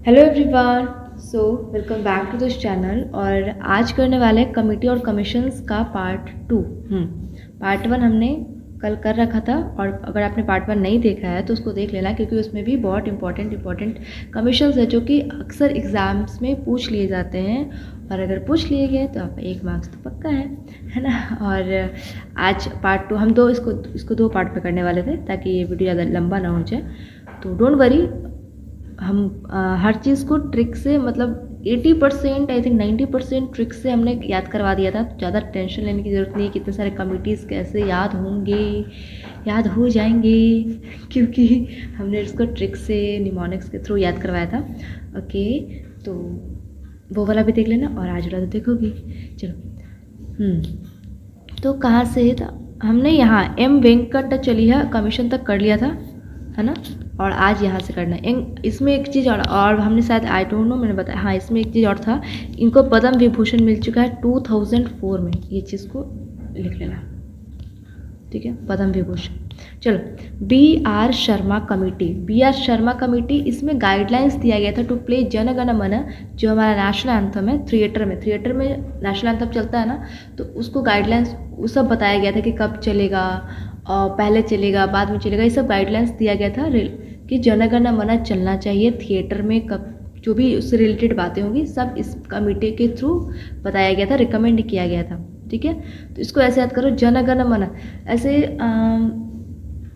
Hello everyone. So welcome back to this channel. और आज करने वाले कमिटी और कमीशंस का पार्ट 2। पार्ट 1 हमने कल कर रखा था, और अगर आपने पार्ट 1 नहीं देखा है तो उसको देख लेना, क्योंकि उसमें भी बहुत इंपॉर्टेंट कमीशंस है जो कि अक्सर एग्ज़ाम्स में पूछ लिए जाते हैं। और अगर पूछ लिए गए तो आपका 1 मार्क्स तो पक्का है ना। और आज पार्ट 2 हम इसको 2 पार्ट में करने वाले थे ताकि ये वीडियो ज़्यादा लंबा ना हो जाए। तो डोंट वरी, हम हर चीज़ को ट्रिक से, मतलब 80% आई थिंक 90% ट्रिक से हमने याद करवा दिया था। तो ज़्यादा टेंशन लेने की ज़रूरत नहीं है कितने सारे कमिटीज़ कैसे याद होंगे, याद हो जाएंगे क्योंकि हमने इसको ट्रिक से निमोनिक्स के थ्रू याद करवाया था। ओके, तो वो वाला भी देख लेना और आज वाला तो देखोगी। चलो, तो कहाँ से था हमने? यहाँ एम वेंकटाचलैया कमीशन तक कर लिया था, है ना। और आज यहाँ से करना है। इसमें एक चीज़ और हमने शायद, आई डोंट नो, मैंने बताया, हाँ इसमें एक चीज़ और था। इनको पद्म विभूषण मिल चुका है 2004 में, ये चीज़ को लिख लेना, ठीक है, पद्म विभूषण। चलो, B.R. Sharma committee. B.R. Sharma committee, इसमें गाइडलाइंस दिया गया था टू प्ले जन गण मन, जो हमारा नेशनल एंथम है। थिएटर में नेशनल एंथम चलता है ना, तो उसको गाइडलाइंस वो सब बताया गया था कि कब चलेगा, पहले चलेगा बाद में चलेगा, ये सब गाइडलाइंस दिया गया था कि जन गण मन चलना चाहिए थिएटर में। कब जो भी उससे रिलेटेड बातें होंगी सब इस कमेटी के थ्रू बताया गया था, रिकमेंड किया गया था, ठीक है। तो इसको ऐसे याद करो, जन गण मन। ऐसे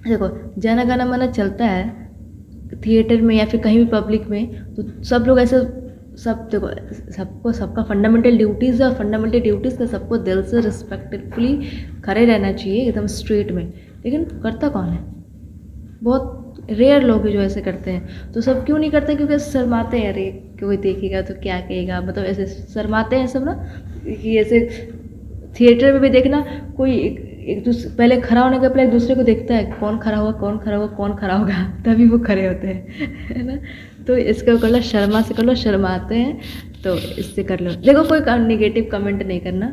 देखो, जन गण मन चलता है थिएटर में या फिर कहीं भी पब्लिक में, तो सब लोग ऐसे, सब देखो, सबको सबका फंडामेंटल ड्यूटीज़ है, और फंडामेंटल ड्यूटीज़ का सबको दिल से रिस्पेक्टफुली खड़े रहना चाहिए एकदम स्ट्रेट में। लेकिन करता कौन है? बहुत रेयर लोग हैं जो ऐसे करते हैं। तो सब क्यों नहीं करते? क्योंकि शर्माते हैं, अरे कोई देखेगा तो क्या कहेगा, मतलब ऐसे शर्माते हैं सब ना। कि ऐसे थिएटर में भी देखना, कोई एक दूसरे पहले खड़ा होने के पहले एक दूसरे को देखता है, कौन खड़ा होगा कौन खड़ा होगा कौन खड़ा होगा, तभी वो खड़े होते हैं, है ना। तो इसका कर लो, शर्मा से कर लो, शर्माते हैं तो इससे कर लो। देखो, कोई नेगेटिव कमेंट नहीं करना,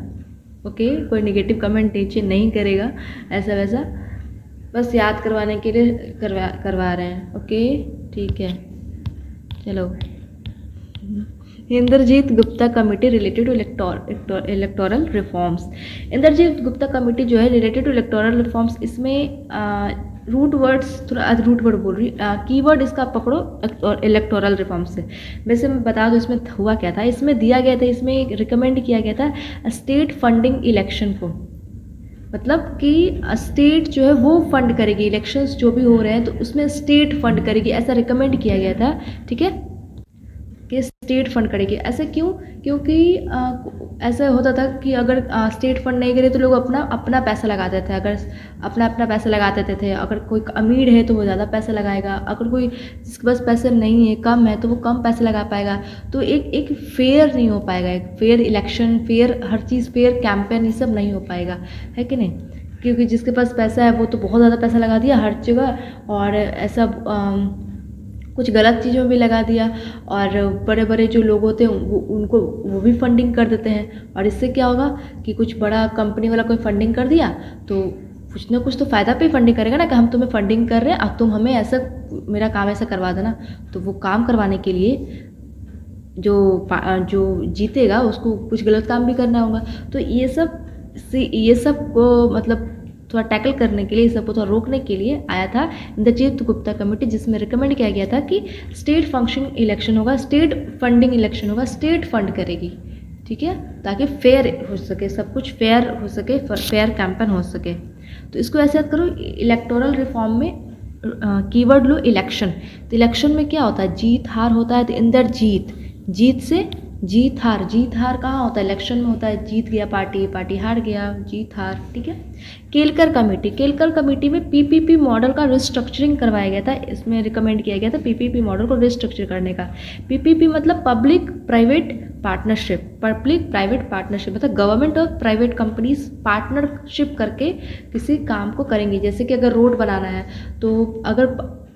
ओके, कोई नेगेटिव कमेंट नीचे नहीं करेगा, ऐसा वैसा, बस याद करवाने के लिए करवा रहे हैं, ओके, ठीक है। चलो, Indrajit Gupta committee related to electoral reforms. Indrajit Gupta committee जो है रिलेटेड टू इलेक्टोरल रिफॉर्म्स, इसमें रूट वर्ड्स, थोड़ा रूट वर्ड बोल रही, कीवर्ड इसका पकड़ो इलेक्टोरल रिफॉर्म्स से। वैसे मैं बता दूँ इसमें हुआ क्या था। इसमें दिया गया था, इसमें रिकमेंड किया गया था स्टेट फंडिंग इलेक्शन को, मतलब कि स्टेट जो है वो फंड करेगी इलेक्शंस जो भी हो रहे हैं, तो उसमें स्टेट फंड करेगी, ऐसा रिकमेंड किया गया था, ठीक है, कि स्टेट फंड करेगी। ऐसे क्यों? क्योंकि ऐसा होता था कि अगर स्टेट फंड नहीं करे तो लोग अपना पैसा लगाते थे। अगर अपना पैसा लगाते थे, अगर कोई अमीर है तो वो ज़्यादा पैसा लगाएगा, अगर कोई जिसके पास पैसे नहीं है, कम है, तो वो कम पैसे लगा पाएगा। तो एक फेयर नहीं हो पाएगा, एक फेयर इलेक्शन, फेयर हर चीज़, फेयर कैंपेन, ये सब नहीं हो पाएगा, है कि नहीं। क्योंकि जिसके पास पैसा है वो तो बहुत ज़्यादा पैसा लगा दिया हर जगह, और ऐसा कुछ गलत चीज़ों में भी लगा दिया, और बड़े बड़े जो लोग होते हैं वो भी फंडिंग कर देते हैं। और इससे क्या होगा कि कुछ बड़ा कंपनी वाला कोई फंडिंग कर दिया तो कुछ ना कुछ तो फ़ायदा पे फंडिंग करेगा ना, कि हम तुम्हें फंडिंग कर रहे हैं, अब तुम हमें ऐसा, मेरा काम ऐसा करवा देना। तो वो काम करवाने के लिए जो जीतेगा उसको कुछ गलत काम भी करना होगा। तो ये सब को मतलब थोड़ा टैकल करने के लिए, सबको थोड़ा रोकने के लिए आया था इंद्रजीत गुप्ता कमेटी, जिसमें रिकमेंड किया गया था कि स्टेट फंक्शन इलेक्शन होगा, स्टेट फंडिंग इलेक्शन होगा, स्टेट फंड करेगी, ठीक है, ताकि फेयर हो सके, सब कुछ फेयर हो सके, फेयर कैंपेन हो सके। तो इसको ऐसे याद करो, इलेक्टोरल रिफॉर्म में कीवर्ड लो इलेक्शन। तो इलेक्शन में क्या होता है? जीत हार होता है। तो इंद्रजीत, जीत से जीत हार कहाँ होता है? इलेक्शन में होता है। जीत गया पार्टी हार गया, जीत हार, ठीक है। केलकर कमेटी में पीपीपी मॉडल का रिस्ट्रक्चरिंग करवाया गया था। इसमें रिकमेंड किया गया था पीपीपी मॉडल को रिस्ट्रक्चर करने का। पीपीपी मतलब पब्लिक प्राइवेट पार्टनरशिप, मतलब गवर्नमेंट और प्राइवेट कंपनीज पार्टनरशिप करके किसी काम को करेंगी। जैसे कि अगर रोड बनाना है, तो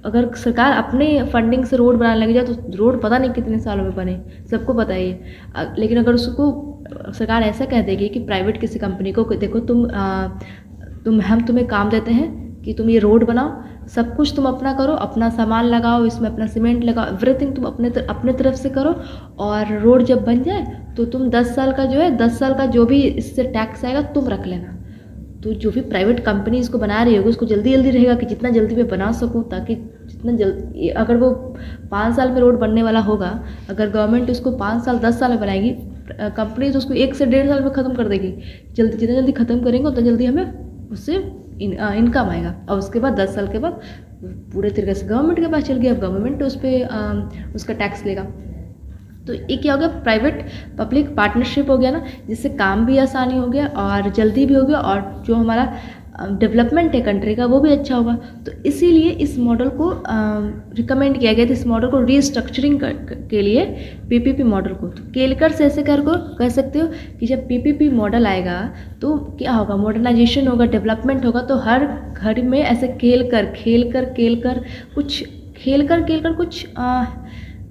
अगर सरकार अपने फंडिंग से रोड बनाने लग जाए तो रोड पता नहीं कितने सालों में बने, सबको पता ही है। लेकिन अगर उसको सरकार ऐसा कह देगी कि प्राइवेट किसी कंपनी को, देखो हम तुम्हें काम देते हैं कि तुम ये रोड बनाओ, सब कुछ तुम अपना करो, अपना सामान लगाओ, इसमें अपना सीमेंट लगाओ, एवरीथिंग तुम अपने तरफ से करो। और रोड जब बन जाए तो तुम 10 साल का जो है 10 साल का जो भी इससे टैक्स आएगा तुम रख लेना। तो जो भी प्राइवेट कंपनी इसको बना रही होगी उसको जल्दी जल्दी रहेगा कि जितना जल्दी मैं बना सकूं, ताकि जितना जल्दी, अगर वो 5 साल में रोड बनने वाला होगा, अगर गवर्नमेंट उसको 5 साल 10 साल में बनाएगी, कंपनी तो उसको 1 से 1.5 साल में ख़त्म कर देगी। जल्दी जितना जल्दी ख़त्म करेंगे उतना जल्दी हमें उससे इनकम आएगा। और उसके बाद 10 साल के बाद पूरे तरीके से गवर्नमेंट के पास चल गया, अब गवर्नमेंट उस पर उसका टैक्स लेगा। तो ये क्या हो गया, प्राइवेट पब्लिक पार्टनरशिप हो गया ना, जिससे काम भी आसानी हो गया और जल्दी भी हो गया, और जो हमारा डेवलपमेंट है कंट्री का वो भी अच्छा होगा। तो इसीलिए इस मॉडल को रिकमेंड किया गया था, इस मॉडल को रीस्ट्रक्चरिंग के लिए पीपीपी मॉडल को। तो केलकर से ऐसे कह सकते हो कि जब पीपीपी मॉडल आएगा तो क्या होगा, मॉडर्नाइजेशन होगा, डेवलपमेंट होगा। तो हर घर में ऐसे खेल कर कुछ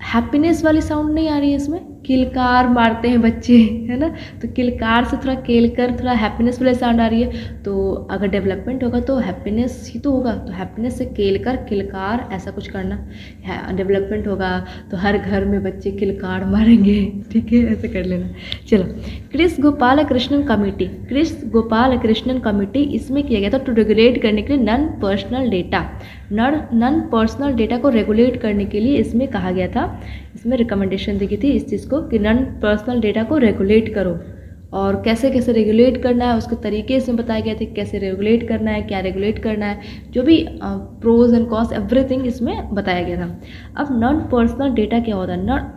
हैप्पीनेस वाली साउंड नहीं आ रही है इसमें, किलकार मारते हैं बच्चे, है ना। तो किलकार से थोड़ा केलकर थोड़ा हैप्पीनेस वाली साउंड आ रही है। तो अगर डेवलपमेंट होगा तो हैप्पीनेस ही तो होगा, तो हैप्पीनेस से केलकर किलकार ऐसा कुछ करना है। डेवलपमेंट होगा तो हर घर में बच्चे किलकार मारेंगे, ठीक है, ऐसे कर लेना। चलो, क्रिस गोपाल कृष्णन कमेटी इसमें किया गया था टू रेगुलेट करने के लिए नॉन पर्सनल डेटा को रेगुलेट करने के लिए इसमें कहा गया था, इसमें रिकमेंडेशन दी गई थी इस चीज़ को कि नॉन पर्सनल डेटा को रेगुलेट करो। और कैसे कैसे रेगुलेट करना है उसके तरीके इसमें बताए गए थे, कैसे रेगुलेट करना है, क्या रेगुलेट करना है, जो भी प्रोज एंड कॉन्स एवरीथिंग इसमें बताया गया था। अब नॉन पर्सनल डेटा क्या होता है,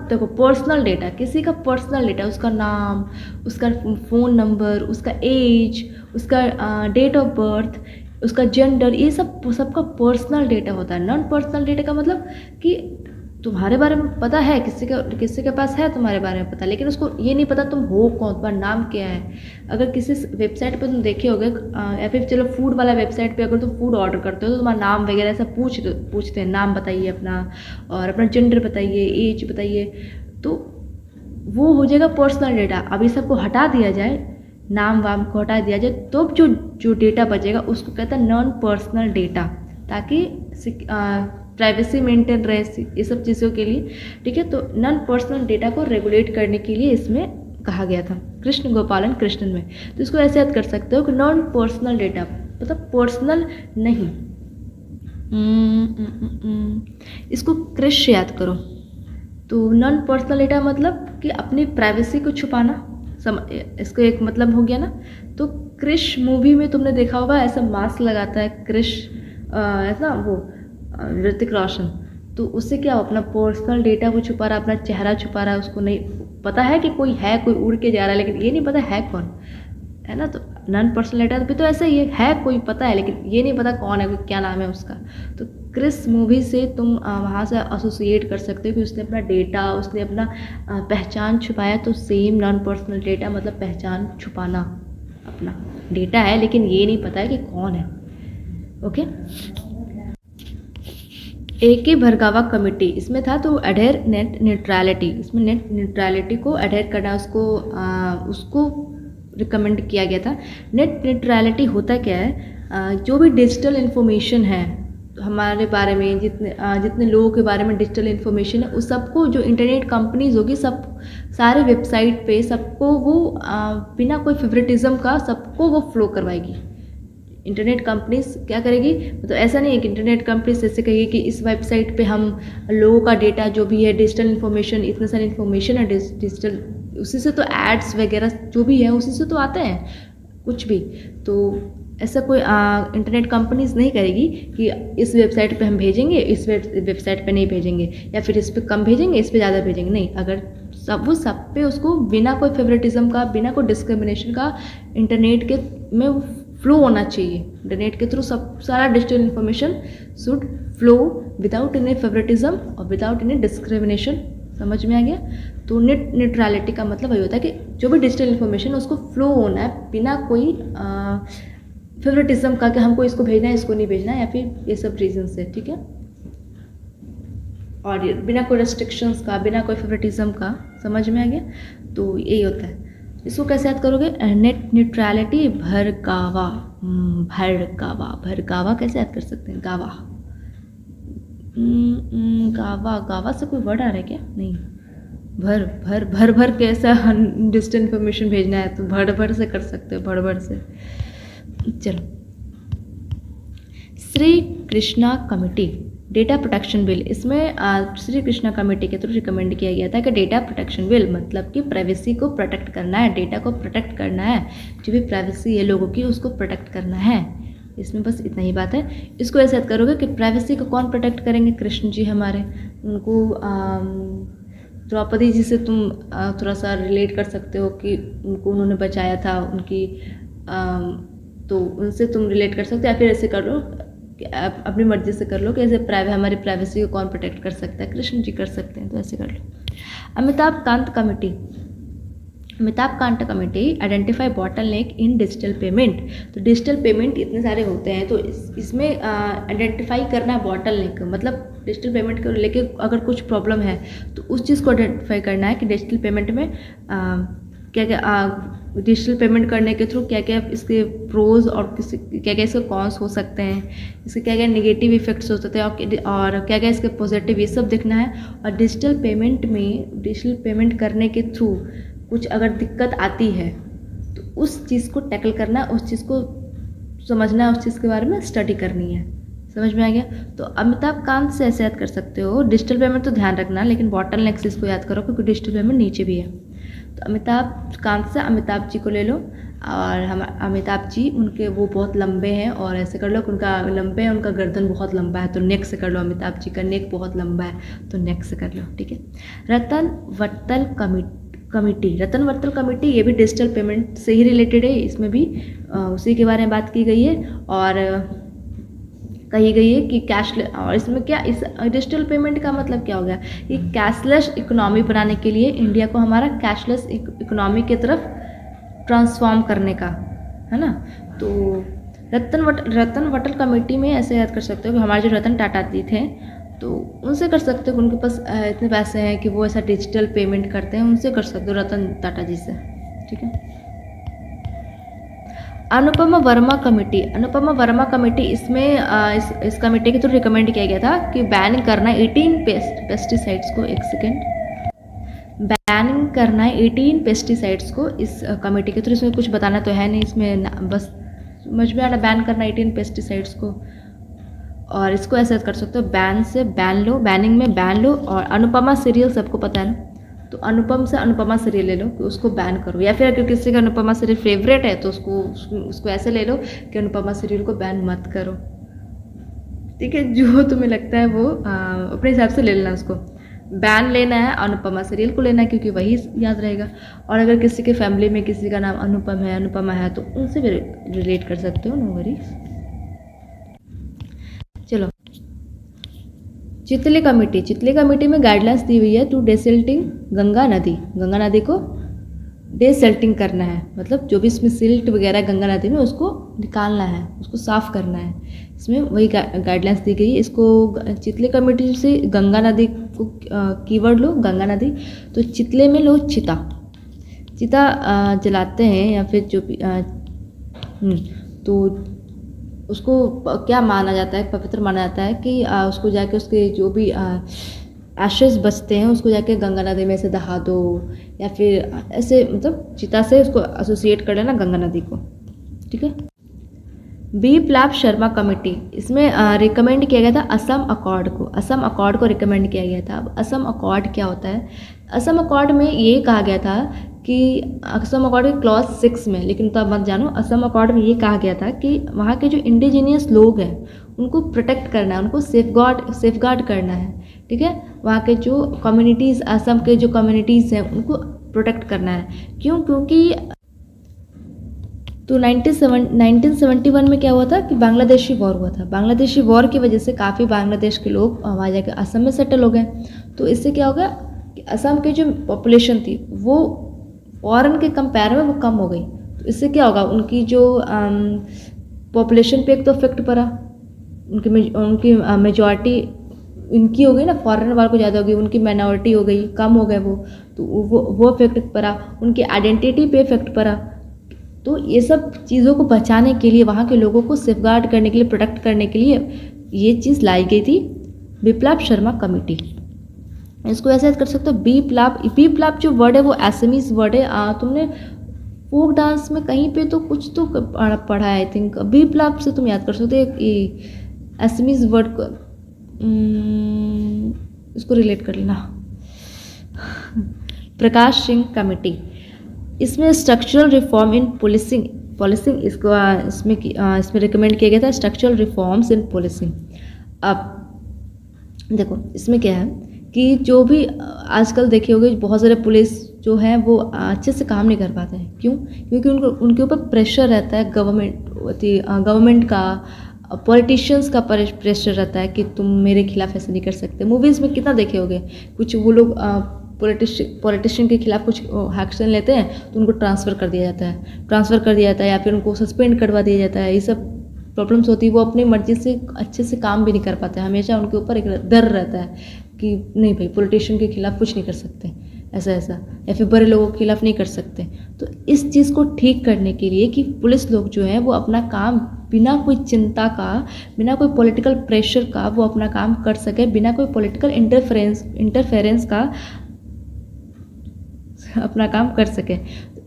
देखो पर्सनल डेटा, किसी का पर्सनल डेटा, उसका नाम, उसका फ़ोन नंबर, उसका एज, उसका डेट ऑफ बर्थ, उसका जेंडर, ये सबका पर्सनल डेटा होता है। नॉन पर्सनल डेटा का मतलब कि तुम्हारे बारे में पता है, किसी के पास है तुम्हारे बारे में पता, लेकिन उसको ये नहीं पता तुम हो कौन, तुम्हारा नाम क्या है। अगर किसी वेबसाइट पे तुम देखे होगे, या फिर चलो फूड वाला वेबसाइट पे अगर तुम फूड ऑर्डर करते हो तो तुम्हारा नाम वगैरह सब पूछते हैं, नाम बताइए अपना, और अपना जेंडर बताइए, एज बताइए, तो वो हो जाएगा पर्सनल डेटा। अब ये सबको हटा दिया जाए, नाम वाम को हटा दिया जाए, तो जो डेटा बचेगा उसको कहता है नॉन पर्सनल डेटा, ताकि प्राइवेसी मेंटेन रहे ये सब चीज़ों के लिए, ठीक है। तो नॉन पर्सनल डेटा को रेगुलेट करने के लिए इसमें कहा गया था कृष्ण गोपालन कृष्णन में। तो इसको ऐसे याद कर सकते हो कि नॉन पर्सनल डेटा मतलब पर्सनल नहीं, इसको कृष्ण याद करो। तो नॉन पर्सनल डेटा मतलब कि अपनी प्राइवेसी को छुपाना, इसको एक मतलब हो गया ना। तो क्रिश मूवी में तुमने देखा होगा ऐसा मास्क लगाता है क्रिश, ऐसा वो ऋतिक रोशन, तो उससे क्या अपना पर्सनल डेटा वो छुपा रहा है, अपना चेहरा छुपा रहा है। उसको नहीं पता है कि कोई है, कोई उड़ के जा रहा है, लेकिन ये नहीं पता है कौन है ना। तो नॉन पर्सनल डेटा भी तो ऐसा ही है कोई पता है लेकिन ये नहीं पता कौन है, क्या नाम है उसका। तो क्रिस मूवी से तुम वहाँ से एसोसिएट कर सकते हो कि उसने अपना डेटा, उसने अपना पहचान छुपाया। तो सेम नॉन पर्सनल डेटा मतलब पहचान छुपाना, अपना डेटा है लेकिन ये नहीं पता है कि कौन है। Okay, A K. भरगावा कमेटी इसमें था। तो अडेयर नेट न्यूट्रलिटी, इसमें नेट न्यूट्रलिटी को अडेयर करना, उसको रिकमेंड किया गया था। नेट न्यूट्रलिटी होता क्या है, जो भी डिजिटल इन्फॉर्मेशन है हमारे बारे में, जितने लोगों के बारे में डिजिटल इन्फॉर्मेशन है, उस सबको जो इंटरनेट कंपनीज होगी सब सारे वेबसाइट पे सबको वो बिना कोई फेवरेटिज्म का सबको वो फ्लो करवाएगी। इंटरनेट कंपनीज क्या करेगी, मतलब ऐसा नहीं है कि इंटरनेट कंपनीज ऐसे कहेगी कि इस वेबसाइट पे हम लोगों का डेटा जो भी है डिजिटल इन्फॉर्मेशन, इतने सारे इन्फॉर्मेशन है डिजिटल, उसी से तो एड्स वगैरह जो भी है उसी से तो आते हैं कुछ भी। तो ऐसा कोई इंटरनेट कंपनीज नहीं करेगी कि इस वेबसाइट पे हम भेजेंगे, इस वेबसाइट पे नहीं भेजेंगे, या फिर इस पे कम भेजेंगे, इस पे ज़्यादा भेजेंगे। नहीं, अगर सब पे उसको बिना कोई फेवरेटिज्म का, बिना कोई डिस्क्रिमिनेशन का इंटरनेट के में फ्लो होना चाहिए। इंटरनेट के थ्रू सब सारा digital information should flow without any favouritism और विदाउट एनी डिस्क्रिमिनेशन। समझ में आ गया। तो नेट न्यूट्रलिटी का मतलब वही होता है कि जो भी डिजिटल इन्फॉर्मेशन है उसको फ्लो होना है बिना कोई फेवरेटिज्म का कि हमको इसको भेजना है, इसको नहीं भेजना है, या फिर ये सब रीजन से, ठीक है। और बिना कोई रेस्ट्रिक्शंस का, बिना कोई फेवरेटिज्म का। समझ में आ गया। तो यही होता है। इसको कैसे याद करोगे, नेट न्यूट्रलिटी भरगावा भरगावा, भरगावा कैसे याद कर सकते हैं? गावा, गावा, गावा से कोई वर्ड आ रहा है क्या? नहीं, भर भर भर भर कैसा डिस्टेंस इन्फॉर्मेशन भेजना है तो भर भर से कर सकते हो, भर भर से। चलो, Shri Krishna committee data protection bill, इसमें श्री कृष्णा कमेटी के थ्रू रिकमेंड किया गया था कि डेटा प्रोटेक्शन बिल मतलब कि प्राइवेसी को प्रोटेक्ट करना है, डेटा को प्रोटेक्ट करना है, जो भी प्राइवेसी है लोगों की उसको प्रोटेक्ट करना है। इसमें बस इतना ही बात है। इसको ऐसे याद करोगे कि प्राइवेसी को कौन प्रोटेक्ट करेंगे? कृष्ण जी हमारे, उनको द्रौपदी जी से तुम थोड़ा सा रिलेट कर सकते हो कि उनको उन्होंने बचाया था, उनकी तो उनसे तुम रिलेट कर सकते हो, या फिर ऐसे कर लो कि आप अपनी मर्जी से कर लो कि ऐसे हमारी प्राइवेसी को कौन प्रोटेक्ट कर सकता है? कृष्ण जी कर सकते हैं, तो ऐसे कर लो। Amitabh Kant committee, Amitabh Kant committee identify bottleneck in digital payment. तो डिजिटल पेमेंट इतने सारे होते हैं, तो इसमें आइडेंटिफाई करना बॉटलनेक, मतलब डिजिटल पेमेंट को लेके अगर कुछ प्रॉब्लम है तो उस चीज़ को आइडेंटिफाई करना है कि डिजिटल पेमेंट में क्या क्या डिजिटल पेमेंट करने के थ्रू क्या क्या इसके प्रोज और क्या क्या इसके कॉन्स हो सकते हैं, इसके क्या क्या नेगेटिव इफेक्ट्स हो सकते हैं और क्या क्या इसके पॉजिटिव, ये सब देखना है। और डिजिटल पेमेंट करने के थ्रू कुछ अगर दिक्कत आती है तो उस चीज़ को टैकल करना, उस चीज़ को समझना, उस चीज़ के बारे में स्टडी करनी है। समझ में आ गया? तो अमिताभ कांत से ऐसे याद कर सकते हो। डिजिटल पेमेंट तो ध्यान रखना, लेकिन बॉटलनेक से इसको याद करो क्योंकि डिजिटल पेमेंट नीचे भी है। तो अमिताभ कांत से अमिताभ जी को ले लो, और हम अमिताभ जी उनके वो बहुत लंबे हैं, और ऐसे कर लो कि उनका लंबे है, उनका गर्दन बहुत लंबा है, तो नेक से कर लो। अमिताभ जी का नेक बहुत लंबा है तो नेक से कर लो, ठीक है। रतन वत्तल कमेटी, रतन वत्तल कमेटी, ये भी डिजिटल पेमेंट से ही रिलेटेड है। इसमें भी उसी के बारे में बात की गई है और कही गई है कि कैशलेस, और इसमें क्या, इस डिजिटल पेमेंट का मतलब क्या हो गया कि कैशलेस इकोनॉमी बनाने के लिए इंडिया को हमारा कैशलेस इकोनॉमी की तरफ ट्रांसफॉर्म करने का है ना। तो रतन वत्तल कमेटी में ऐसे याद कर सकते हो कि हमारे जो रतन टाटा जी थे, तो उनसे कर सकते हो, उनके पास इतने पैसे हैं कि वो ऐसा डिजिटल पेमेंट करते हैं, उनसे कर सकते हो, रतन टाटा जी से, ठीक है। अनुपमा वर्मा कमेटी, अनुपमा वर्मा कमेटी, इसमें इस कमेटी के थ्रू रिकमेंड किया गया था कि बैन करना 18 पेस्टिसाइड्स को, एक सेकेंड, बैन करना है 18 पेस्टिसाइड्स को इस कमेटी के थ्रू। इसमें कुछ बताना तो है नहीं, इसमें बस समझ में आना, बैन करना 18 पेस्टिसाइड्स को। और इसको ऐसे कर सकते हो, बैन से बैन लो, बैनिंग में बैन लो। और अनुपमा सीरियल सबको पता है ना, तो अनुपम से अनुपमा सीरियल ले लो कि उसको बैन करो, या फिर अगर किसी का अनुपमा सीरियल फेवरेट है तो उसको ऐसे ले लो कि अनुपमा सीरियल को बैन मत करो, ठीक है। जो तुम्हें लगता है वो अपने हिसाब से ले लेना, उसको बैन लेना है, अनुपमा सीरियल को लेना है क्योंकि वही याद रहेगा। और अगर किसी के फैमिली में किसी का नाम अनुपम है, अनुपमा है, तो उनसे भी रिलेट कर सकते हो, नो वरीज। चलो, चितले कमेटी, चितले कमेटी में गाइडलाइंस दी हुई है टू डेसिल्टिंग गंगा नदी, गंगा नदी को डेसिल्टिंग करना है, मतलब जो भी इसमें सिल्ट वगैरह गंगा नदी में उसको निकालना है, उसको साफ़ करना है। इसमें वही गाइडलाइंस दी गई है। इसको चितले कमेटी से गंगा नदी को कीवर्ड लो, गंगा नदी, तो चितले में लो चिता, चिता जलाते हैं या फिर जो भी तो उसको क्या माना जाता है, पवित्र माना जाता है कि उसको जाके उसके जो भी एशेस बचते हैं उसको जाके गंगा नदी में से दहा दो, या फिर ऐसे मतलब चिता से उसको एसोसिएट कर लेना गंगा नदी को, ठीक है। बिप्लब शर्मा कमेटी, इसमें रिकमेंड किया गया था असम अकॉर्ड को, असम अकॉर्ड को रिकमेंड किया गया था। अब असम अकॉर्ड क्या होता है? असम अकॉर्ड में ये कहा गया था कि असम अकॉर्ड के क्लॉज 6 में, लेकिन तब मत जानो, असम अकॉर्ड में ये कहा गया था कि वहाँ के जो इंडिजीनियस लोग हैं उनको प्रोटेक्ट करना है, उनको सेफगार्ड करना है, ठीक है। वहाँ के जो कम्युनिटीज़, असम के जो कम्युनिटीज़ हैं उनको प्रोटेक्ट करना है। क्यों? क्योंकि तो 1971 में क्या हुआ था कि बांग्लादेशी वॉर हुआ था। बांग्लादेशी वॉर की वजह से काफ़ी बांग्लादेश के लोग वहाँ जाकर असम में सेटल हो गए। तो इससे क्या हो गया कि असम की जो पॉपुलेशन थी वो फॉरेन के कंपेयर में वो कम हो गई। तो इससे क्या होगा, उनकी जो पॉपुलेशन पे एक तो इफेक्ट पड़ा, उनकी मेजॉरिटी इनकी हो गई ना, फॉरेन वालों को ज़्यादा हो गई, उनकी माइनॉरिटी हो गई, कम हो गए वो, तो वो इफेक्ट पड़ा। उनकी आइडेंटिटी पे इफेक्ट पड़ा, तो ये सब चीज़ों को बचाने के लिए, वहाँ के लोगों को सेफगार्ड करने के लिए, प्रोटेक्ट करने के लिए ये चीज़ लाई गई थी बिप्लब शर्मा कमेटी। इसको ऐसे कर सकते हो बीप्लाप जो वर्ड है वो एसएमईज वर्ड है। तुमने फोक डांस में कहीं पे तो कुछ तो पढ़ा है आई थिंक। बीप्लाप से तुम याद कर सकते हो एसएमईज वर्ड को, इसको रिलेट कर लेना। प्रकाश सिंह कमेटी, इसमें स्ट्रक्चरल रिफॉर्म इन पुलिसिंग इसको इसमें रिकमेंड किया गया था, स्ट्रक्चरल रिफॉर्म्स इन पुलिसिंग। अब देखो इसमें क्या है कि जो भी आजकल देखे होगे बहुत सारे पुलिस जो है वो अच्छे से काम नहीं कर पाते हैं। क्यों? क्योंकि उनके ऊपर प्रेशर रहता है गवर्नमेंट का, पॉलिटिशियंस का प्रेशर रहता है कि तुम मेरे खिलाफ ऐसे नहीं कर सकते। मूवीज़ में कितना देखे होगे, कुछ वो लोग पॉलिटिशियन के खिलाफ कुछ एक्शन लेते हैं तो उनको ट्रांसफ़र कर दिया जाता है या फिर उनको सस्पेंड करवा दिया जाता है। ये सब प्रॉब्लम्स होती है। वो अपनी मर्जी से अच्छे से काम भी नहीं कर पाते, हमेशा उनके ऊपर एक डर रहता है कि नहीं भाई पॉलिटिशियन के खिलाफ कुछ नहीं कर सकते, ऐसा या फिर बड़े लोगों के खिलाफ नहीं कर सकते। तो इस चीज़ को ठीक करने के लिए कि पुलिस लोग जो हैं वो अपना काम बिना कोई चिंता का, बिना कोई पॉलिटिकल प्रेशर का वो अपना काम कर सके, बिना कोई पॉलिटिकल इंटरफेरेंस का अपना काम कर सके।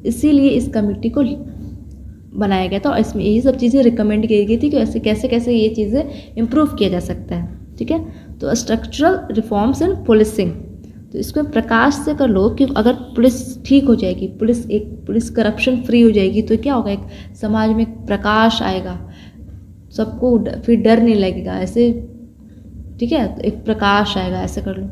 इसीलिए इस कमेटी को बनाया गया था और इसमें यही सब चीज़ें रिकमेंड की गई थी कि ऐसे कैसे ये चीज़ें इम्प्रूव किया जा सकता है। ठीक है, तो स्ट्रक्चरल रिफॉर्म्स इन पुलिसिंग, तो इसको प्रकाश से कर लो कि अगर पुलिस ठीक हो जाएगी, पुलिस करप्शन फ्री हो जाएगी तो क्या होगा, एक समाज में प्रकाश आएगा, सबको फिर डर नहीं लगेगा ऐसे। ठीक है, तो एक प्रकाश आएगा, ऐसे कर लो।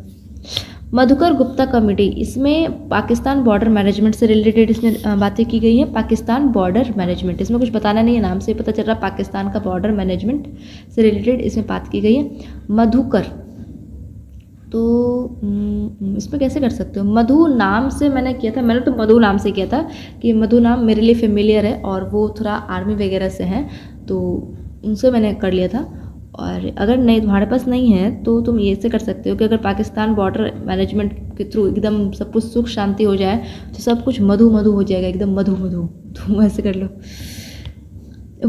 मधुकर गुप्ता कमेटी, इसमें पाकिस्तान बॉर्डर मैनेजमेंट से रिलेटेड इसमें बातें की गई हैं। पाकिस्तान बॉर्डर मैनेजमेंट, इसमें कुछ बताना नहीं है, नाम से पता चल रहा पाकिस्तान का बॉर्डर मैनेजमेंट से रिलेटेड इसमें बात की गई है। मधुकर, तो इसमें कैसे कर सकते हो, मधु नाम से मैंने किया था, मैंने तो मधु नाम से किया था कि मधु नाम मेरे लिए फेमिलियर है और वो थोड़ा आर्मी वगैरह से हैं तो उनसे मैंने कर लिया था। और अगर नहीं तुम्हारे पास नहीं है तो तुम ये से कर सकते हो कि अगर पाकिस्तान बॉर्डर मैनेजमेंट के थ्रू एकदम सब कुछ सुख शांति हो जाए तो सब कुछ मधु हो जाएगा, एकदम मधु तुम ऐसे कर लो।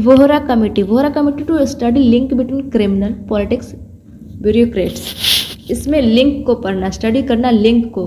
Vohra committee to study link between criminal politics bureaucrats, इसमें लिंक को पढ़ना, स्टडी करना लिंक को,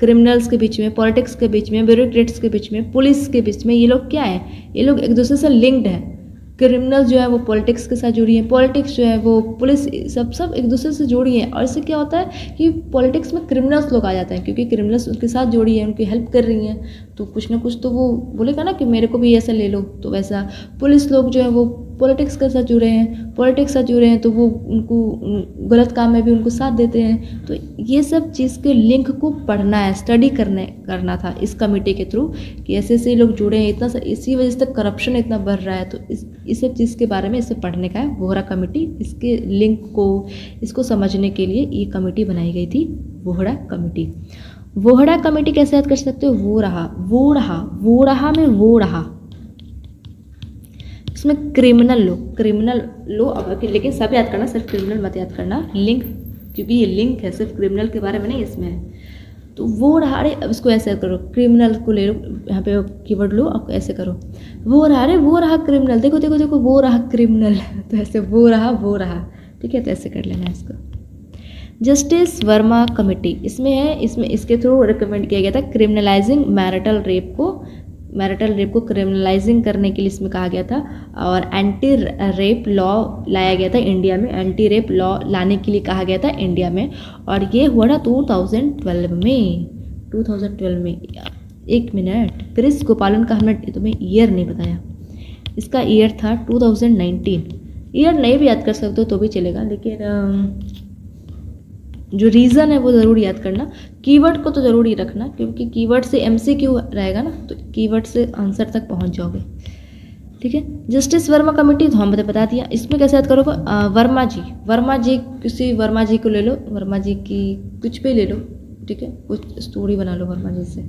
क्रिमिनल्स के बीच में, पॉलिटिक्स के बीच में, ब्यूरोक्रेट्स के बीच में, पुलिस के बीच में। ये लोग क्या है, ये लोग एक दूसरे से लिंक्ड हैं। क्रिमिनल जो है वो पॉलिटिक्स के साथ जुड़ी है, पॉलिटिक्स जो है वो पुलिस, सब एक दूसरे से जुड़ी है। और इससे क्या होता है कि पॉलिटिक्स में क्रिमिनल्स लोग आ जाते हैं क्योंकि क्रिमिनल्स उनके साथ जुड़ी है, उनकी हेल्प कर रही हैं, तो कुछ ना कुछ तो वो बोलेगा ना कि मेरे को भी ऐसा ले लो। तो वैसा पुलिस लोग जो है वो पॉलिटिक्स के साथ जुड़े हैं तो वो उनको गलत काम में भी उनको साथ देते हैं। तो ये सब चीज़ के लिंक को पढ़ना है, स्टडी करना था इस कमेटी के थ्रू कि ऐसे लोग जुड़े हैं, इतना इसी वजह से करप्शन इतना बढ़ रहा है। तो इस सब चीज़ के बारे में इसे पढ़ने का है। वोहरा कमेटी, इसके लिंक को, इसको समझने के लिए ये कमेटी बनाई गई थी, वोहरा कमेटी। वोहरा कमेटी कैसे याद कर सकते हो, वो रहा में वो रहा, इसमें क्रिमिनल लो लेकिन सब याद करना, सिर्फ क्रिमिनल मत याद करना, लिंक, क्योंकि ये लिंक है, सिर्फ क्रिमिनल के बारे में नहीं इसमें है। तो वो रहा, अरे अब इसको ऐसे करो, क्रिमिनल को ले लो, यहाँ पे कीवर्ड लो, अब ऐसे करो, वो रहा क्रिमिनल, देखो वो रहा क्रिमिनल, तो ऐसे वो रहा। ठीक है, तो ऐसे कर लेना इसको। जस्टिस वर्मा कमेटी, इसमें है, इसके थ्रू रिकमेंड किया गया था क्रिमिनलाइजिंग मैरिटल रेप को क्रिमिनलाइजिंग करने के लिए इसमें कहा गया था। और एंटी रेप लॉ लाया गया था इंडिया में, एंटी रेप लॉ लाने के लिए कहा गया था इंडिया में। और ये हुआ था 2012 में। एक मिनट, क्रिस गोपालन का हमने तुम्हें ईयर नहीं बताया, इसका ईयर था 2019। ईयर नहीं भी याद कर सकते हो तो भी चलेगा, लेकिन जो रीज़न है वो ज़रूर याद करना। कीवर्ड को तो ज़रूर ही रखना क्योंकि कीवर्ड से MCQ रहेगा ना, तो कीवर्ड से आंसर तक पहुंच जाओगे। ठीक है, जस्टिस वर्मा कमेटी तो हम बता दिया। इसमें कैसे याद करोगे, वर्मा जी किसी वर्मा जी को ले लो, वर्मा जी की कुछ भी ले लो। ठीक है, कुछ स्टोरी बना लो वर्मा जी से।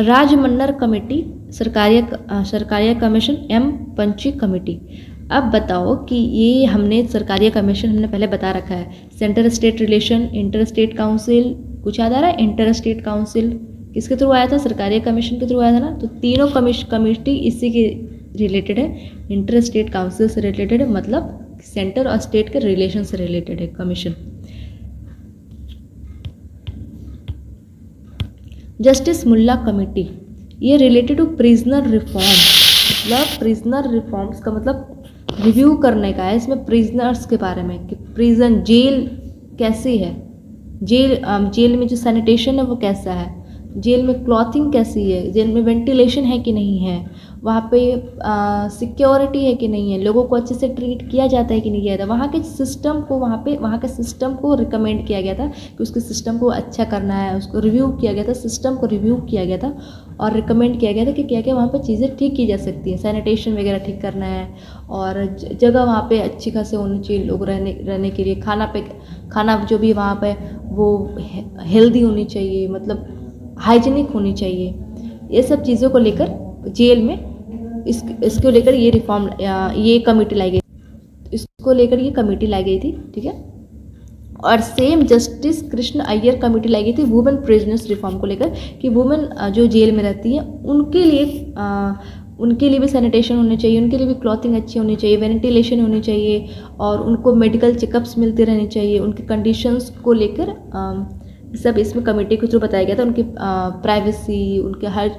Rajamannar committee, Sarkaria commission, M Punchhi committee. अब बताओ कि ये हमने सरकारिया कमीशन हमने पहले बता रखा है, centre state relation, inter state council, कुछ याद आ रहा है, इंटर स्टेट काउंसिल किसके थ्रू आया था, सरकारी कमीशन के थ्रू आया था ना। तो तीनों कमेटी इसी के रिलेटेड है, इंटर स्टेट काउंसिल से रिलेटेड है, मतलब सेंटर और स्टेट के रिलेशन से रिलेटेड है कमीशन। जस्टिस मुल्ला कमेटी, ये रिलेटेड टू प्रिजनर रिफॉर्म, मतलब प्रिजनर रिफॉर्म्स का मतलब रिव्यू करने का है इसमें प्रिजनर्स के बारे में कि प्रिजन जेल कैसी है, जेल में जो सैनिटेशन है वो कैसा है, जेल में क्लॉथिंग कैसी है, जेल में वेंटिलेशन है कि नहीं है, वहाँ पे सिक्योरिटी है कि नहीं है, लोगों को अच्छे से ट्रीट किया जाता है कि नहीं किया जाता। वहाँ के सिस्टम को वहाँ के सिस्टम को रिकमेंड किया गया था कि उसके सिस्टम को अच्छा करना है, उसको रिव्यू किया गया था, सिस्टम को रिव्यू किया गया था और रिकमेंड किया गया था कि क्या क्या वहाँ पर चीज़ें ठीक की जा सकती हैं, सैनिटेशन वगैरह ठीक करना है और जगह वहाँ पे अच्छी खासी होनी चाहिए लोग रहने के लिए, खाना जो भी वहाँ पे वो हेल्दी होनी चाहिए, मतलब हाइजीनिक होनी चाहिए। ये सब चीज़ों को लेकर जेल में इसको लेकर ये रिफॉर्म ये कमेटी लाई गई, इसको लेकर ये कमेटी लाई गई थी, ठीक है। और same justice Krishna Iyer committee लाई गई थी वुमेन प्रिजनर्स रिफॉर्म को लेकर कि वुमेन जो जेल में रहती हैं उनके लिए भी सैनिटेशन होनी चाहिए, उनके लिए भी क्लॉथिंग अच्छी होनी चाहिए, वेंटिलेशन होनी चाहिए और उनको मेडिकल चेकअप्स मिलते रहने चाहिए, उनके कंडीशंस को लेकर सब इसमें कमेटी के थ्रू बताया गया था, उनकी प्राइवेसी, उनके हर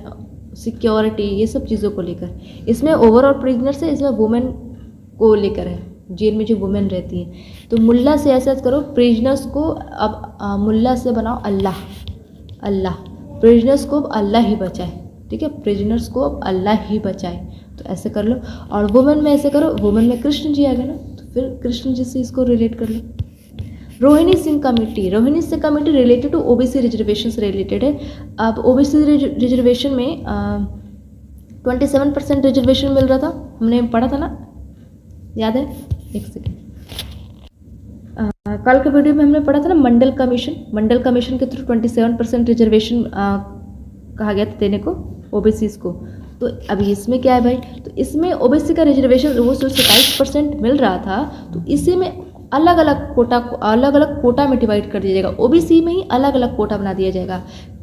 सिक्योरिटी, ये सब चीज़ों को लेकर। इसमें ओवरऑल प्रिजनर से इसमें वुमेन को लेकर है, जेल में जो वुमेन रहती हैं। तो मुल्ला से ऐसा करो, प्रिजनर्स को अब मुल्ला से बनाओ अल्लाह, प्रिजनर्स को अब अल्लाह ही बचाए, ठीक है, प्रिजनर्स को अब अल्लाह ही बचाए, तो ऐसे कर लो। और वुमेन में ऐसे करो, वुमेन में कृष्ण जी आ गए ना, तो फिर कृष्ण जी से इसको रिलेट कर लो। Rohini Singh committee related to OBC reservation से रिलेटेड है। अब ओबीसी रिजर्वेशन में 27% रिजर्वेशन मिल रहा था, हमने पढ़ा था ना, याद है? एक सेकेंड, कल के वीडियो में हमने पढ़ा था ना मंडल कमीशन के थ्रू 27% रिजर्वेशन कहा गया था देने को ओबीसी को। तो अभी इसमें क्या है भाई, तो इसमें ओबीसी का रिजर्वेशन वो 27% मिल रहा था, तो इसी में अलग अलग कोटा में डिवाइड कर दिया जाएगा। ओबीसी में ही अलग अलग कोटा बना दिया जाएगा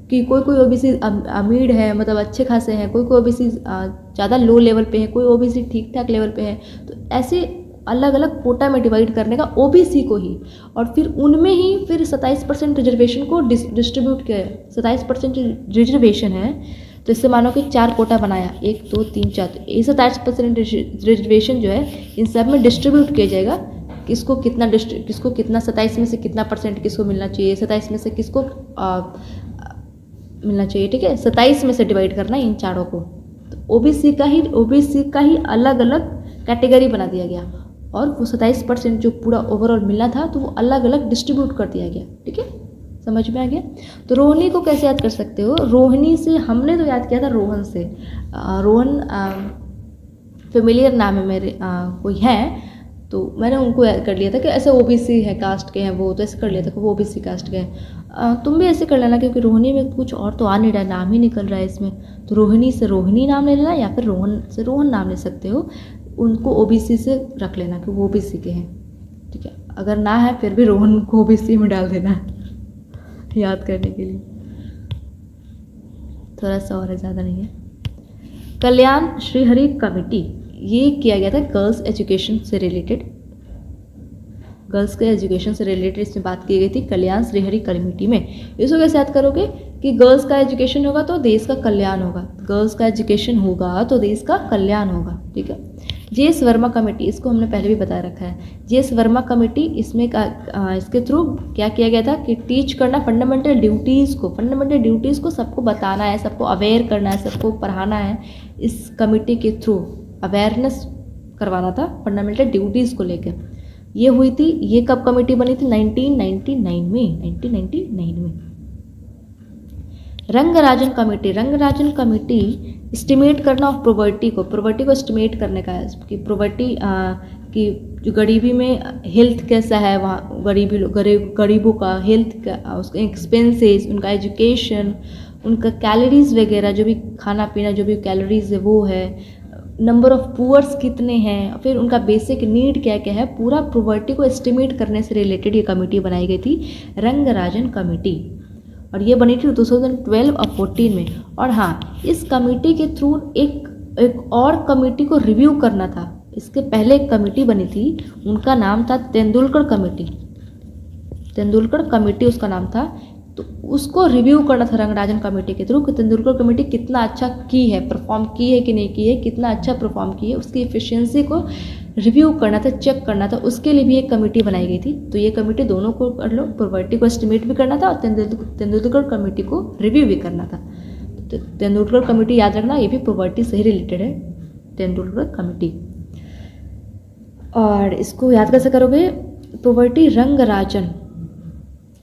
कि कोई ओबीसी अमीर है, मतलब अच्छे खासे हैं, कोई ओबीसी ज़्यादा लो लेवल पे है, कोई ओबीसी ठीक ठाक लेवल पे है, तो ऐसे अलग अलग कोटा में डिवाइड करने का ओबीसी को ही, और फिर उनमें ही फिर 27% रिजर्वेशन को डिस्ट्रीब्यूट किया। 27% रिजर्वेशन है, तो इससे मानो कि 4 कोटा बनाया, 1 2 3 4, तो ये 27% रिजर्वेशन जो है इन सब में डिस्ट्रीब्यूट किया जाएगा। किसको कितना 27 में से कितना परसेंट किसको मिलना चाहिए, 27 में से किसको मिलना चाहिए, ठीक है, 27 में से डिवाइड करना इन चारों को। तो ओबीसी का ही अलग अलग कैटेगरी बना दिया गया और वो 27% जो पूरा ओवरऑल मिलना था तो वो अलग अलग डिस्ट्रीब्यूट कर दिया गया, ठीक है, समझ में आ गया। तो रोहिणी को कैसे याद कर सकते हो, रोहिणी से हमने तो याद किया था रोहन से, रोहन फेमिलियर नाम है मेरे, कोई है, तो मैंने उनको ऐड कर लिया था कि ऐसे ओबीसी है, कास्ट के हैं वो, तो ऐसे कर लिया था कि वो ओबीसी कास्ट के हैं। तुम भी ऐसे कर लेना, क्योंकि रोहिणी में कुछ और तो आ नहीं रहा है, नाम ही निकल रहा है इसमें, तो रोहिणी से रोहिणी नाम ले लेना या फिर रोहन से रोहन नाम ले सकते हो, उनको ओबीसी से रख लेना कि वो ओबीसी के हैं, ठीक है। अगर ना है फिर भी रोहन को ओबीसी में डाल देना याद करने के लिए, थोड़ा सा और है, ज़्यादा नहीं है। कल्याण श्रीहरि कमेटी, ये किया गया था गर्ल्स एजुकेशन से रिलेटेड, गर्ल्स के एजुकेशन से रिलेटेड इसमें बात की गई थी कल्याण श्रीहरि कमेटी में। इसको कैसे याद करोगे कि गर्ल्स का एजुकेशन होगा तो देश का कल्याण होगा, गर्ल्स का एजुकेशन होगा तो देश का कल्याण होगा, ठीक है। जेएस वर्मा कमेटी, इसको हमने पहले भी बता रखा है, जेएस वर्मा कमेटी, इसमें इसके थ्रू क्या किया गया था कि टीच करना फंडामेंटल ड्यूटीज़ को सबको बताना है, सबको अवेयर करना है, सबको पढ़ाना है। इस कमेटी के थ्रू अवेयरनेस करवाना था फंडामेंटल ड्यूटीज़ को लेकर। ये हुई थी, ये कब कमेटी बनी थी, 1999 में। रंगराजन कमेटी एस्टिमेट करना ऑफ पॉवर्टी को एस्टिमेट करने का है कि पॉवर्टी की जो गरीबी में हेल्थ कैसा है, वहाँ गरीबों का हेल्थ का, उसके एक्सपेंसेस, उनका एजुकेशन, उनका कैलोरीज वगैरह, जो भी खाना पीना जो भी कैलोरीज है वो है, नंबर ऑफ पुअर्स कितने हैं, फिर उनका बेसिक नीड क्या क्या है, पूरा पॉवर्टी को एस्टिमेट करने से रिलेटेड ये कमेटी बनाई गई थी, रंगराजन कमेटी। और ये बनी थी 2012 और 14 में। और हाँ, इस कमेटी के थ्रू एक और कमेटी को रिव्यू करना था। इसके पहले एक कमेटी बनी थी, उनका नाम था तेंदुलकर कमेटी, तेंदुलकर कमेटी उसका नाम था। तो उसको रिव्यू करना था रंगराजन कमेटी के थ्रू कि तेंदुलकर कमेटी कितना अच्छा की है, परफॉर्म की है कि नहीं की है, कितना अच्छा परफॉर्म की है, उसकी एफिशिएंसी को रिव्यू करना था, चेक करना था। उसके लिए भी एक कमेटी बनाई गई थी। तो ये कमेटी दोनों को कर लो, प्रॉपर्टी को एस्टिमेट भी करना था और तेंदुलकर कमेटी को रिव्यू भी करना था। तो तेंदुलकर कमेटी याद रखना, ये भी प्रॉपर्टी से ही रिलेटेड है, तेंदुलकर कमेटी। और इसको याद कैसे करोगे, प्रॉपर्टी रंगराजन,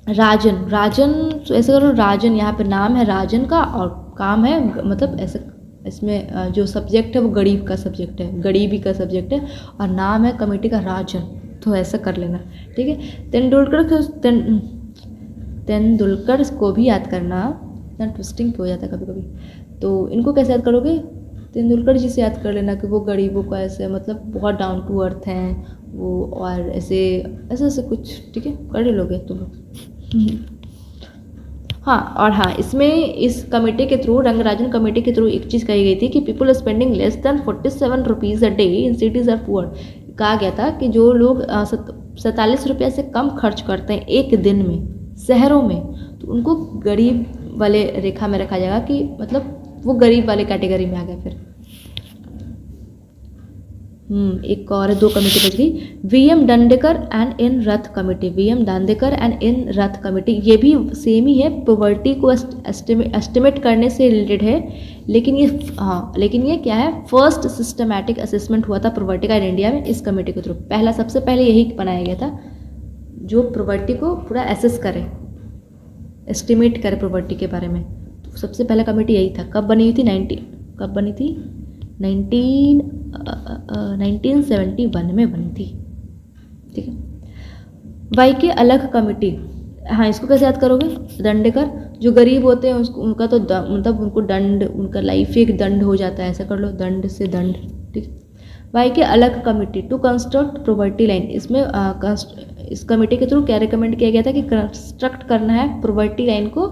राजन तो ऐसे करो, राजन यहाँ पे नाम है राजन का और काम है मतलब ऐसे, इसमें जो सब्जेक्ट है वो गरीब का सब्जेक्ट है, गरीबी का सब्जेक्ट है और नाम है कमेटी का राजन। तो ऐसा कर लेना, ठीक है। तेंदुलकर को भी याद करना, इतना ट्विस्टिंग हो जाता है कभी कभी। तो इनको कैसे याद करोगे, तेंदुलकर जी से याद कर लेना कि वो गरीबों का ऐसे मतलब बहुत डाउन टू अर्थ हैं वो, और ऐसे ऐसे कुछ, ठीक है, कर लोगे तुम लोग। हाँ, और हाँ, इसमें इस कमेटी के थ्रू, रंगराजन कमेटी के थ्रू एक चीज़ कही गई थी कि people spending less than 47 rupees a day in cities are poor. कहा गया था कि जो लोग 47 रुपये से कम खर्च करते हैं एक दिन में शहरों में, तो उनको गरीब वाले रेखा में रखा जाएगा, कि मतलब वो गरीब वाले कैटेगरी में आ गया। फिर एक और 2 कमेटी बच गई, VM Dandekar and N Rath committee, VM Dandekar and N Rath committee. ये भी सेम ही है, पॉवर्टी को एस्टिमेट करने से रिलेटेड है, लेकिन ये क्या है, फर्स्ट सिस्टमैटिक असेसमेंट हुआ था पॉवर्टी का इंडिया में इस कमेटी के थ्रू। सबसे पहले यही बनाया गया था जो पॉवर्टी को पूरा एसेस करे, एस्टिमेट करे पॉवर्टी के बारे में। तो सबसे पहला कमेटी यही था। कब बनी थी, 1971 में बनी थी, ठीक है। वाई के अलग कमेटी, हाँ, इसको कैसे याद करोगे, दंडेकर जो गरीब होते हैं उसको, उनका तो मतलब उनको दंड, उनका लाइफ एक दंड हो जाता है, ऐसा कर लो, दंड से दंड, ठीक। Y K Alagh committee to construct poverty line, इसमें इस कमेटी के थ्रू क्या रिकमेंड किया गया था कि कंस्ट्रक्ट करना है पॉवर्टी लाइन को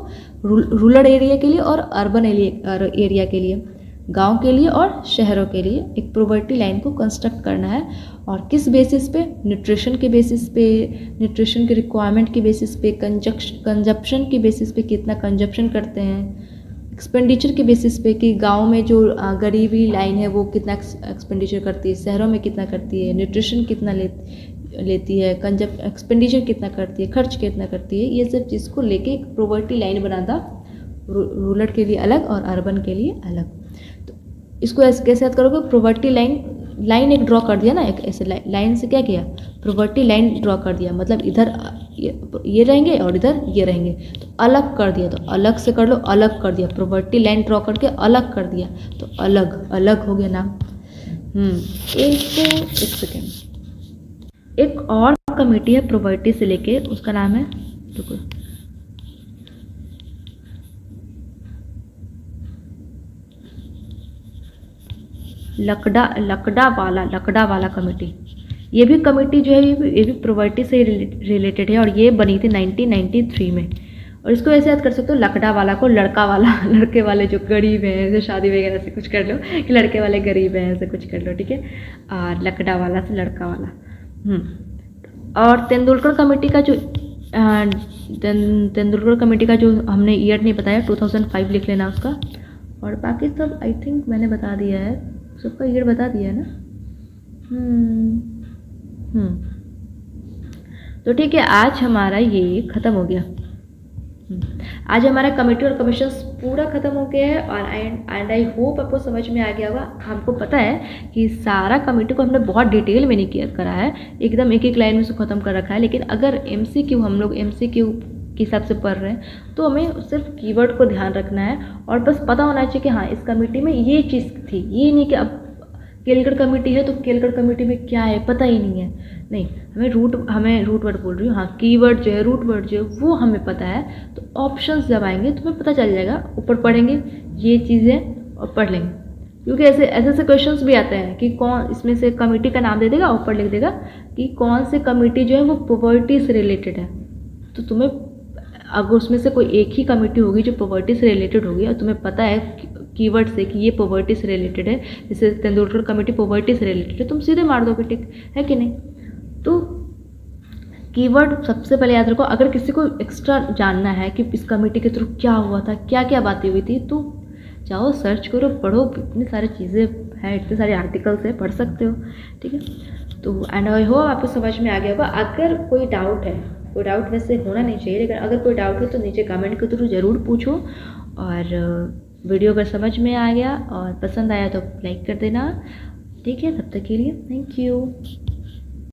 रूरल एरिया के लिए और अर्बन एरिया के लिए, गांव के लिए और शहरों के लिए एक पॉवर्टी लाइन को कंस्ट्रक्ट करना है। और किस बेसिस पे, न्यूट्रिशन के बेसिस पे, न्यूट्रिशन के रिक्वायरमेंट के बेसिस पे, कंजप्शन के बेसिस पे, कितना कंजप्शन करते हैं, एक्सपेंडिचर के बेसिस पे कि गांव में जो गरीबी लाइन है वो कितना एक्सपेंडिचर करती है, शहरों में कितना करती है, न्यूट्रिशन कितना लेती है, एक्सपेंडिचर कितना करती है, खर्च कितना करती है, ये सब चीज़ को लेके एक पॉवर्टी लाइन बना था, रूरल के लिए अलग और अर्बन के लिए अलग। तो इसको ऐसे कैसे याद करोगे, पॉवर्टी लाइन एक ड्रॉ कर दिया ना, एक ऐसे लाइन से क्या किया, पॉवर्टी लाइन ड्रॉ कर दिया, मतलब इधर ये रहेंगे और इधर ये रहेंगे, तो अलग कर दिया, तो अलग से कर लो, अलग कर दिया, पॉवर्टी लाइन ड्रॉ करके अलग कर दिया, तो अलग अलग हो गया नाम। एक सेकेंड, एक और कमेटी है पॉवर्टी से लेके, उसका नाम है, देखो, लकड़ा वाला कमेटी। ये भी कमेटी जो है ये भी पॉवर्टी से रिलेटेड है और ये बनी थी 1993 में। और इसको ऐसे याद कर सकते हो, लकड़ा वाला को लड़का वाला, लड़के वाले जो गरीब हैं, जैसे शादी वगैरह से कुछ कर लो कि लड़के वाले गरीब हैं, ऐसे कुछ कर लो, ठीक है। और लकड़ा वाला से लड़का वाला। और तेंदुलकर कमेटी का जो तेंदुलकर कमेटी का जो हमने ईयर नहीं बताया, 2005 लिख लेना उसका। और बाकी सब आई थिंक मैंने बता दिया है, सबका ईयर बता दिया है ना। तो ठीक है, आज हमारा ये ख़त्म हो गया। आज हमारा कमेटी और कमीशंस पूरा ख़त्म हो गया है। और एंड आई होप आपको समझ में आ गया होगा। हमको पता है कि सारा कमेटी को हमने बहुत डिटेल में नहीं किया करा है, एकदम एक एक लाइन में से ख़त्म कर रखा है। लेकिन अगर MCQ हम लोग MCQ के हिसाब से पढ़ रहे हैं तो हमें सिर्फ कीवर्ड को ध्यान रखना है और बस पता होना चाहिए कि हाँ इस कमेटी में ये चीज़ थी। ये नहीं कि अब केलगढ़ कमेटी है तो केलगढ़ कमेटी में क्या है पता ही नहीं है, नहीं, हमें रूट वर्ड बोल रही हूँ, हाँ कीवर्ड जो है, रूट वर्ड जो है वो हमें पता है। तो ऑप्शंस जब आएंगे तो हमें पता चल जाएगा, ऊपर पढ़ेंगे ये चीज़ें और पढ़ लेंगे। क्योंकि ऐसे क्वेश्चंस भी आते हैं कि कौन इसमें से कमेटी का नाम दे देगा, ऊपर लिख देगा कि कौन से कमेटी जो है वो पॉवर्टी से रिलेटेड है। तो तुम्हें अगर उसमें से कोई एक ही कमेटी होगी जो पॉवर्टी से रिलेटेड होगी और तुम्हें पता है कीवर्ड से कि ये पॉवर्टी से रिलेटेड है, जैसे तेंदुलकर कमेटी पॉवर्टी से रिलेटेड है, तुम सीधे मार दोगे टिक, है कि नहीं। तो कीवर्ड सबसे पहले याद रखो। अगर किसी को एक्स्ट्रा जानना है कि इस कमेटी के थ्रू क्या हुआ था, क्या क्या बातें हुई थी, तो जाओ सर्च करो, पढ़ो, इतनी सारी चीज़ें हैं, इतने सारे आर्टिकल्स हैं, पढ़ सकते हो, ठीक है। तो एंड आई होप आपको समझ में आ गया होगा। अगर कोई डाउट है, कोई डाउट वैसे होना नहीं चाहिए, लेकिन अगर कोई डाउट है तो नीचे कमेंट के थ्रू ज़रूर पूछो। और वीडियो अगर समझ में आ गया और पसंद आया तो लाइक कर देना, ठीक है। तब तक के लिए थैंक यू।